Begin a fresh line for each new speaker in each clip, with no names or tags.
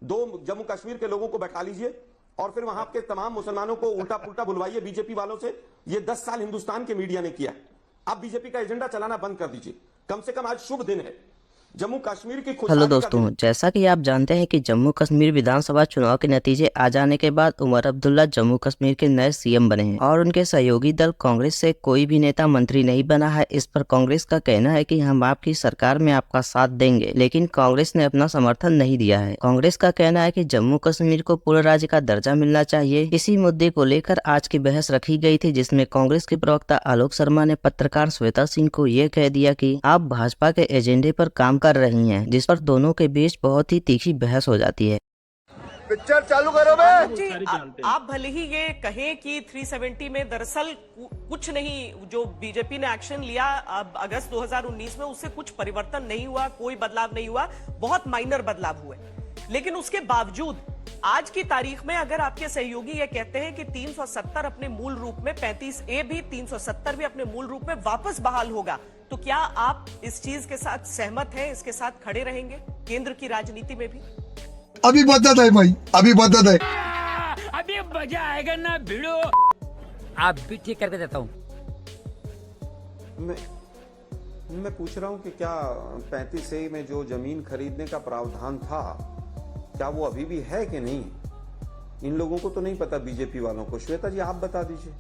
दो जम्मू कश्मीर के लोगों को बैठा लीजिए और फिर वहां के तमाम मुसलमानों को उल्टा पुल्टा बुलवाइए बीजेपी वालों से। ये 10 साल हिंदुस्तान के मीडिया ने किया। आप बीजेपी का एजेंडा चलाना बंद कर दीजिए। कम से कम आज शुभ दिन है, जम्मू कश्मीर की
हेलो
खुशहाली का
दोस्तों,
दिन।
जैसा कि आप जानते हैं कि जम्मू कश्मीर विधानसभा चुनाव के नतीजे आ जाने के बाद उमर अब्दुल्ला जम्मू कश्मीर के नए सीएम बने हैं और उनके सहयोगी दल कांग्रेस से कोई भी नेता मंत्री नहीं बना है। इस पर कांग्रेस का कहना है कि हम आपकी सरकार में आपका साथ देंगे, लेकिन कांग्रेस ने अपना समर्थन नहीं दिया है। कांग्रेस का कहना है कि जम्मू कश्मीर को पूर्ण राज्य का दर्जा मिलना चाहिए। इसी मुद्दे को लेकर आज की बहस रखी गई थी, जिसमें कांग्रेस के प्रवक्ता आलोक शर्मा ने पत्रकार श्वेता सिंह को ये कह दिया कि आप भाजपा के एजेंडे पर काम कर रही हैं, जिस पर दोनों के बीच बहुत ही तीखी बहस हो जाती है।
पिक्चर चालू करो बे।
जी, आप भले ही ये कहें कि 370 में दरअसल कुछ नहीं, जो बीजेपी ने एक्शन लिया अब अगस्त 2019 में, उससे कुछ परिवर्तन नहीं हुआ, कोई बदलाव नहीं हुआ, बहुत माइनर बदलाव हुए। लेकिन उसके बावजूद आज की तारीख में अगर आपके सहयोगी ये कहते हैं कि 370 अपने मूल रूप में, 35A भी, 370 भी अपने मूल रूप में वापस बहाल होगा, तो क्या आप इस चीज के साथ सहमत हैं, इसके साथ खड़े रहेंगे केंद्र की राजनीति में भी?
अभी बदत है भाई, अभी बदत है।
अभी मजा आएगा ना भिड़ो। आप भी ठीक करके देता हूँ।
मैं पूछ रहा हूं कि क्या 35A में जो जमीन खरीदने का प्रावधान था, क्या वो अभी भी है कि नहीं? इन लोगों को तो नहीं पता, बीजेपी वालों को। श्वेता जी, आप बता दीजिए,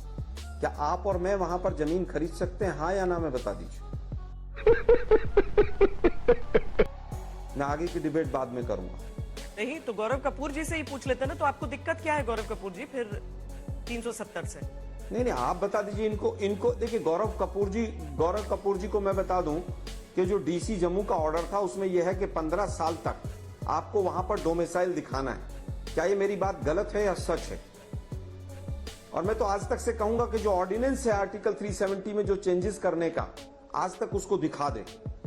क्या आप और मैं वहां पर जमीन खरीद सकते हैं, हाँ या ना? में बता दीजिए। मैं आगे की डिबेट बाद में करूंगा।
नहीं तो गौरव कपूर जी से ही पूछ लेते ना, तो आपको दिक्कत क्या है गौरव कपूर जी फिर 370 से?
नहीं, आप बता दीजिए इनको। देखिए, गौरव कपूर जी को मैं बता दूं कि जो डीसी जम्मू का ऑर्डर था उसमें यह है कि 15 साल तक आपको वहां पर डोमिसाइल दिखाना है। क्या ये मेरी बात गलत है या सच है? और मैं तो आज तक से कहूंगा कि जो ऑर्डिनेंस है आर्टिकल 370 में जो चेंजेस करने का, आज तक उसको दिखा दे।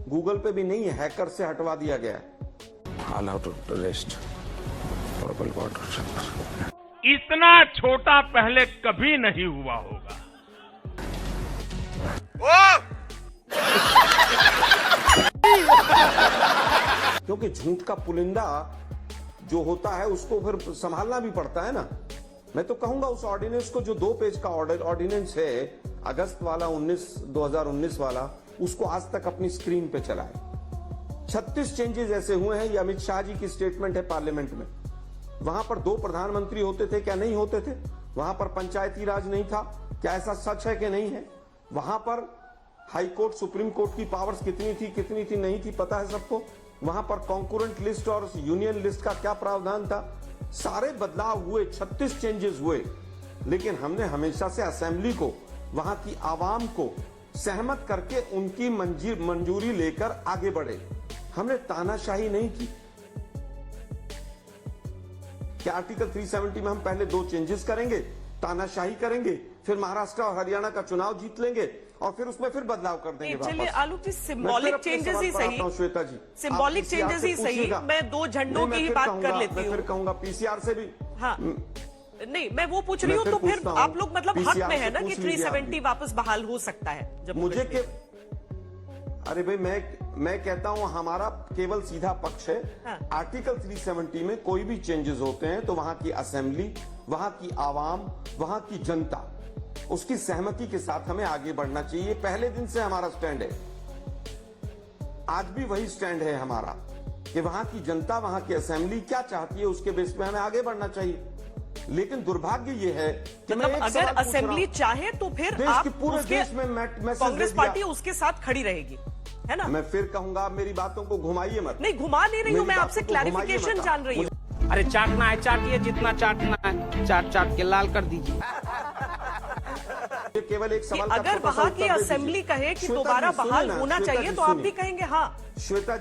गूगल पे भी नहीं है, हैकर से हटवा दिया गया है।
इतना छोटा पहले कभी नहीं हुआ होगा।
क्योंकि झूठ का पुलिंदा जो होता है उसको फिर संभालना भी पड़ता है ना। मैं तो कहूंगा उस ऑर्डिनेंस को, जो 2 पेज का ऑर्डिनेंस है अगस्त वाला 2019 वाला, उसको आज तक अपनी स्क्रीन पे चलाए। 36 चेंजेस ऐसे हुए हैं, ये अमित शाह जी की स्टेटमेंट है पार्लियामेंट में। वहां पर 2 प्रधानमंत्री होते थे, क्या नहीं होते थे? वहां पर पंचायती राज नहीं था, क्या ऐसा सच है कि नहीं है? वहां पर हाई कोर्ट, सुप्रीम कोर्ट की पावर्स कितनी थी नहीं थी, पता है सबको। वहां पर कॉन्करेंट लिस्ट और यूनियन लिस्ट का क्या प्रावधान था? सारे बदलाव हुए, 36 चेंजेस हुए, लेकिन हमने हमेशा से असेंबली को, वहां की आवाम को सहमत करके उनकी मंजूरी लेकर आगे बढ़े। हमने तानाशाही नहीं की। क्या आर्टिकल 370 में हम पहले 2 चेंजेस करेंगे, तानाशाही करेंगे, फिर महाराष्ट्र और हरियाणा का चुनाव जीत लेंगे और फिर उसमें फिर बदलाव कर देंगे वापस?
चलिए आलोक जी, सिंबॉलिक चेंजेस ही सही,
श्वेता जी,
सिंबॉलिक चेंजेस ही सही। मैं 2 झंडों की ही बात कर लेती हूँ।
फिर कहूंगा पीसीआर से भी,
हाँ नहीं, मैं वो पूछ रही हूँ, तो फिर आप लोग मतलब हक में है ना कि 370 वापस बहाल हो सकता है जब
मुझे के। अरे भाई, मैं कहता हूं हमारा केवल सीधा पक्ष है।
हाँ।
आर्टिकल 370 में कोई भी चेंजेस होते हैं तो वहां की असेंबली, वहां की आवाम, वहां की जनता, उसकी सहमति के साथ हमें आगे बढ़ना चाहिए। पहले दिन से हमारा स्टैंड है, आज भी वही स्टैंड है हमारा, कि वहां की जनता, वहां की असेंबली क्या चाहती है, उसके बेस पे हमें आगे बढ़ना चाहिए। लेकिन दुर्भाग्य ये है कि
मतलब अगर असेंबली चाहे तो फिर आप
पूरे देश में
कांग्रेस पार्टी उसके साथ खड़ी रहेगी, है ना?
मैं फिर कहूंगा, मेरी बातों को घुमाइए मत।
नहीं, घुमा नहीं रही हूँ, मैं आपसे क्लैरिफिकेशन जान रही हूँ।
अरे चाटना है चाटिए, जितना चाटना है चाट के लाल कर दीजिए।
केवल एक सवाल,
अगर वहां की असेंबली कहे कि दोबारा बहाल होना चाहिए तो आप भी कहेंगे हाँ?
श्वेता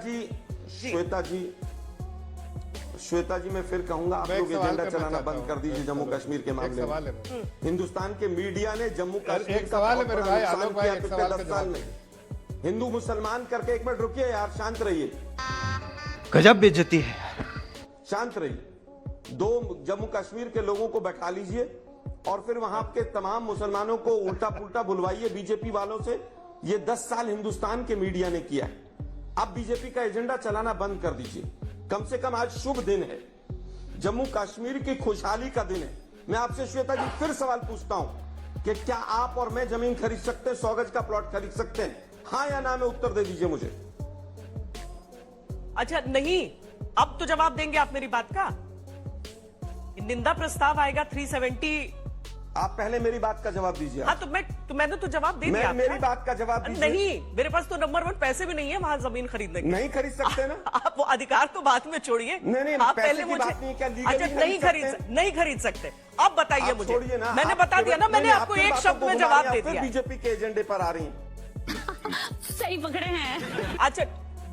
जी, मैं फिर कहूंगा, आप लोग एजेंडा चलाना बंद कर दीजिए जम्मू कश्मीर के मामले में। हिंदुस्तान के मीडिया ने जम्मू कश्मीर का बहुत बड़ा नुकसान किया पिछले 10 साल में। हिंदू मुसलमान करके, एक मिनट रुकिए यार, शांत रहिए,
गजब बेइज्जती है।
शांत रहिए। 2 जम्मू कश्मीर के लोगों को बैठा लीजिए और फिर वहां के तमाम मुसलमानों को उल्टा पुल्टा बुलवाइए बीजेपी वालों से। ये 10 साल हिंदुस्तान के मीडिया ने किया है। अब बीजेपी का एजेंडा चलाना बंद कर दीजिए। कम से कम आज शुभ दिन है, जम्मू कश्मीर की खुशहाली का दिन है। मैं आपसे श्वेता जी फिर सवाल पूछता हूं कि क्या आप और मैं जमीन खरीद सकते हैं, 100 गज का प्लॉट खरीद सकते हैं? हाँ या ना में उत्तर दे दीजिए मुझे।
अच्छा नहीं, अब तो जवाब देंगे आप मेरी बात का? निंदा प्रस्ताव आएगा 370।
आप पहले मेरी बात का जवाब दीजिए।
हाँ तो मैंने तो जवाब दे दिया।
मेरी बात का जवाब दीजिए।
नहीं, मेरे पास तो नंबर 1 पैसे भी नहीं है वहां जमीन खरीदने के।
नहीं खरीद सकते ना?
आप वो अधिकार तो बाद में छोड़िए।
नहीं,
आप
पैसे
पहले
की
मुझे
बात नहीं, क्या लीगली
अच्छा नहीं खरीद सकते। अब बताइए
आप
मुझे।
छोड़िए ना,
मैंने
आप
बता दिया ना, मैंने
नहीं,
आपको
आपकी
एक
बातों
शब्द
को
में
घुमा
जवाब
रहे
दे
हैं, फिर
दिया।
बीजेपी के एजेंडे पर आ रही हैं।
सही पकड़े हैं।
अच्छा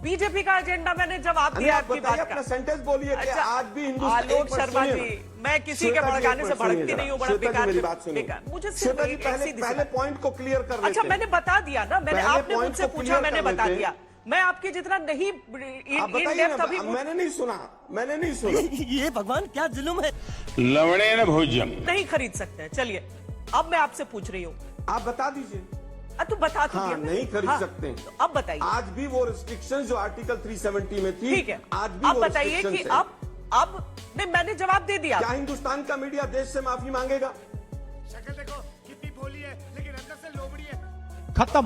बीजेपी का एजेंडा मैंने जवाब दिया
आप
आपकी
बताइए,
बात
अपना
का।
सेंटेंस बोलिए कि
अच्छा,
आज भी हिंदुस्तान।
आलोक शर्मा जी, मैं किसी के भड़काने से भड़कती नहीं हूँ, बड़ा बेकार
मेरी बात सुनिए।
बेकार। मुझे सिर्फ
श्वेता जी
एक सीधी सी
पहले
बात।
पॉइंट को क्लियर कर लेते
अच्छा
हैं।
मैंने बता दिया ना, मैंने
पहले
आपने
point
मुझसे
को
पूछा,
clear
मैंने
कर
बता
लेते
दिया। मैं आपके जितना नहीं
आप
इन
बताइए
डेप्थ
ना,
अभी
मैंने नहीं सुना।
ये भगवान क्या जुल्म है।
लवणेन भोजम।
नहीं खरीद सकते हैं। चलिए अब मैं आपसे पूछ रही हूँ,
आप बता दीजिए।
तो बता तो
हाँ,
दिया
नहीं खरीद सकते हैं।
तो अब बताइए।
आज भी वो रिस्ट्रिक्शंस जो आर्टिकल 370 में थी,
ठीक है,
आज भी
अब
वो
बताइए कि
restrictions हैं।
अब नहीं, मैंने जवाब दे दिया।
क्या हिंदुस्तान का मीडिया देश से माफी मांगेगा?
शक्ल देखो कितनी भोली है लेकिन अंदर से लोमड़ी है।
खत्म।